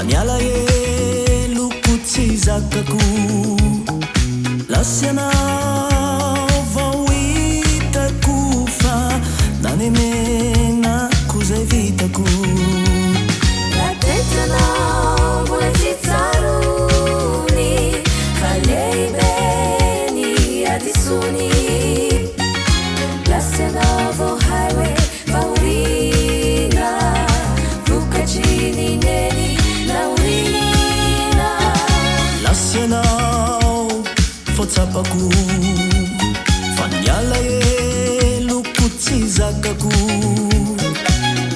niala elo tsy zakako lasianao vao hitako fa nanemenako zay vitako latetanao mbola tsitsarony fa leibeny adisony lasianao vao highway vaorina vokatrinineny naorina lasianao fotsapako fa niala eloko tsy zakako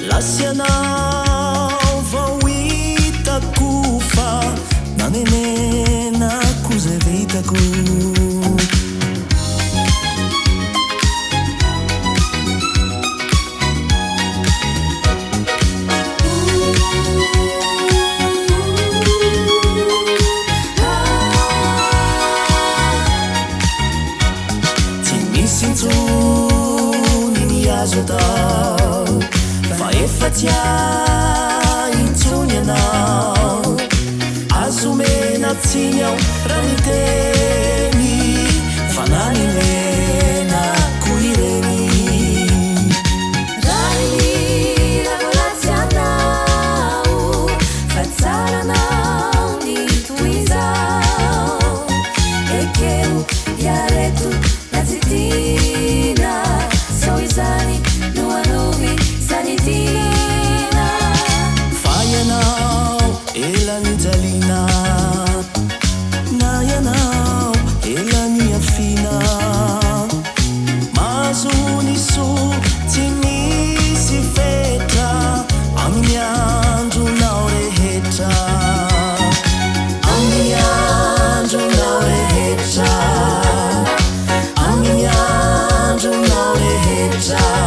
lasianao vao hitako fa nanemenako zay vitako Azotao fa efa tia intsony anao azomena tsiny ao raha miteny fa nanemenako ireny rainy ravolatsy anao fa tsaranao ny toizao ekeo iareto na tsy tina sao izany no anovy sanitina fa ianao elany jalina na ianao elany afina mazony so tsy misy fetra amin'ny andronao rehetra amin'ny andronao rehetra amin'ny andronao rehetra